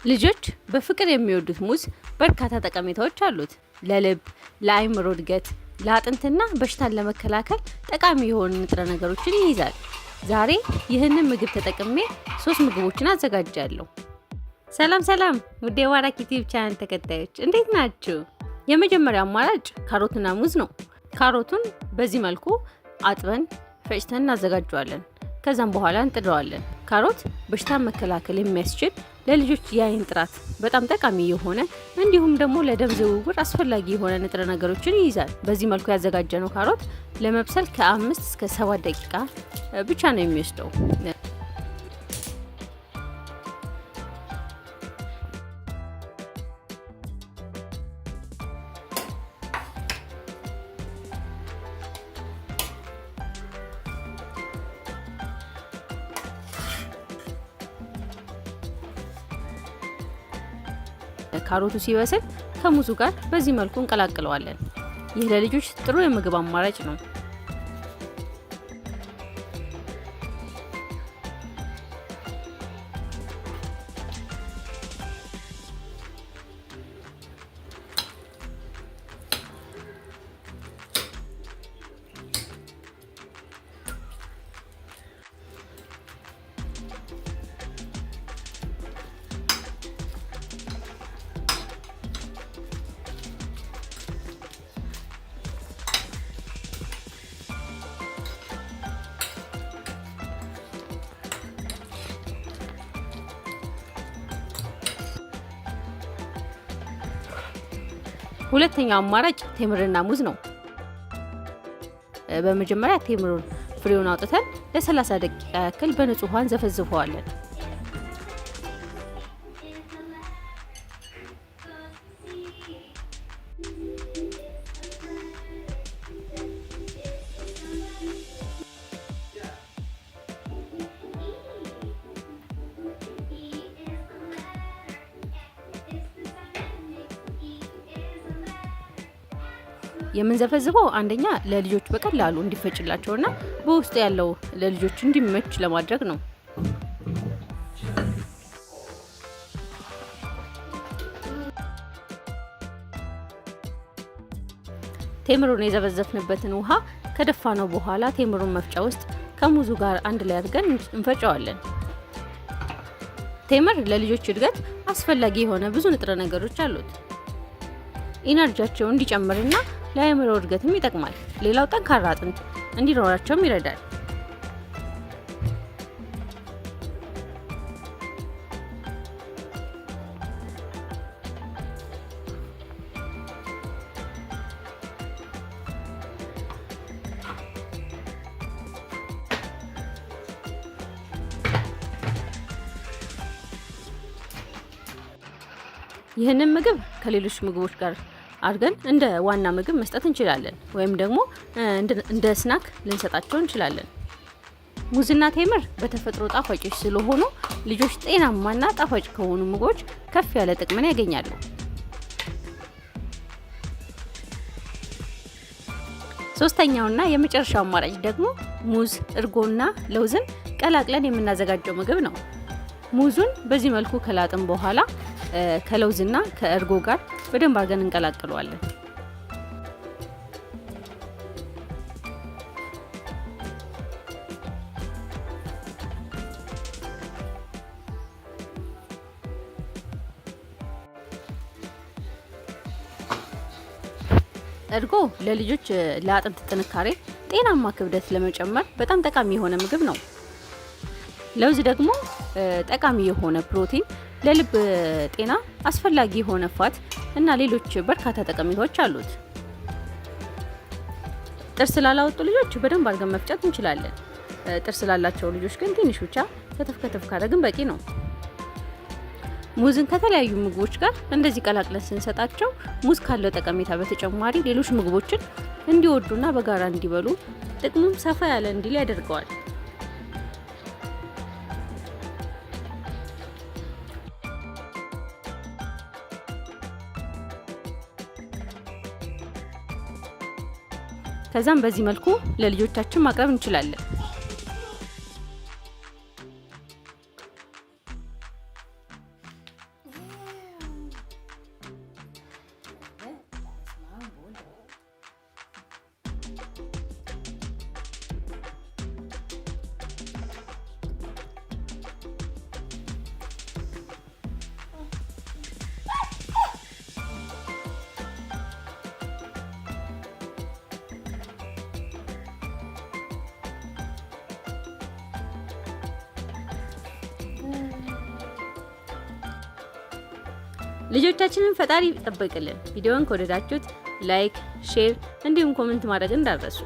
ልጆች በፍቅር የሚወዱት ሙዝ በርካታ ጠቀሜታዎች አሉት። ለልብ፣ ለአይምሮ እድገት፣ ለአጥንትና በሽታን ለመከላከል ጠቃሚ የሆኑ ንጥረ ነገሮችን ይይዛል። ዛሬ ይህንን ምግብ ተጠቅሜ 3 ምግቦችን አዘጋጃለሁ። ሰላም ውድ የማራኪ ዩቲዩብ ቻናል ተከታዮች እንዴት ናችሁ? የመጀመሪያው አማራጭ ካሮትና ሙዝ ነው። ካሮቱን በዚህ መልኩ አጥበን ፈጭተን እናዘጋጀዋለን። ከዛም በኋላ እንጥደዋለን። ካሮት በሽታን መከላከል የሚያስችል ለልጆች የአይን ጥራት በጣም ጠቃሚ የሆነ እንዲሁም ደግሞ ለደም ዝውውር አስፈላጊ የሆነ ንጥረ ነገሮችን ይይዛል። በዚህ መልኩ ያዘጋጀነው ካሮት ለመብሰል ከ5 እስከ 7 ደቂቃ ብቻ ነው የሚወስደው። ካሮቱ ሲበስል ከሙዙ ጋር በዚህ መልኩ እንቀላቅለዋለን። ይህ ለልጆች ጥሩ የምግብ አማራጭ ነው። ሁለተኛው አማራጭ ቴምርና ሙዝ ነው። በመጀመሪያ ቴምሩን ፍሬውን አውጥተን ለ30 ደቂቃ ያክል በንጹህ ውሃ እንዘፈዝፈዋለን። የምንዘፈዝፈው አንደኛ ለልጆች በቀላሉ እንዲፈጭላቸውና በውስጡ ያለው ለልጆች እንዲመች ለማድረግ ነው። ቴምሩን የዘፈዘፍንበትን ውሃ ከደፋነው በኋላ ቴምሩን መፍጫ ውስጥ ከሙዙ ጋር አንድ ላይ አድርገን እንፈጨዋለን። ቴምር ለልጆች እድገት አስፈላጊ የሆነ ብዙ ንጥረ ነገሮች አሉት። ኢነርጂያቸው እንዲጨምርና ለአይምሮ እድገትም ይጠቅማል። ሌላው ጠንካራ አጥንት እንዲኖራቸውም ይረዳል። ይህንን ምግብ ከሌሎች ምግቦች ጋር አድርገን እንደ ዋና ምግብ መስጠት እንችላለን፣ ወይም ደግሞ እንደ ስናክ ልንሰጣቸው እንችላለን። ሙዝና ቴምር በተፈጥሮ ጣፋጮች ስለሆኑ ልጆች ጤናማና ጣፋጭ ከሆኑ ምግቦች ከፍ ያለ ጥቅምን ያገኛሉ። ሶስተኛውና የመጨረሻው አማራጭ ደግሞ ሙዝ፣ እርጎና ለውዝን ቀላቅለን የምናዘጋጀው ምግብ ነው። ሙዙን በዚህ መልኩ ከላጥን በኋላ ከለውዝና ከእርጎ ጋር በደንብ አድርገን እንቀላቅለዋለን። እርጎ ለልጆች ለአጥንት ጥንካሬ፣ ጤናማ ክብደት ለመጨመር በጣም ጠቃሚ የሆነ ምግብ ነው። ለውዝ ደግሞ ጠቃሚ የሆነ ፕሮቲን፣ ለልብ ጤና አስፈላጊ የሆነ ፋት እና ሌሎች በርካታ ጠቀሜታዎች አሉት። ጥርስ ላላወጡ ልጆች በደንብ አድርገን መፍጨት እንችላለን። ጥርስ ላላቸው ልጆች ግን ትንሽ ብቻ ከተፍ ካደረግን በቂ ነው። ሙዝን ከተለያዩ ምግቦች ጋር እንደዚህ ቀላቅለን ስንሰጣቸው ሙዝ ካለው ጠቀሜታ በተጨማሪ ሌሎች ምግቦችን እንዲወዱና በጋራ እንዲበሉ ጥቅሙም ሰፋ ያለ እንዲል ያደርገዋል። ከዛም በዚህ መልኩ ለልጆቻችን ማቅረብ እንችላለን። ልጆቻችንን ፈጣሪ ይጠብቅልን። ቪዲዮውን ከወደዳችሁት ላይክ፣ ሼር እንዲሁም ኮሜንት ማድረግ እንዳትረሱ።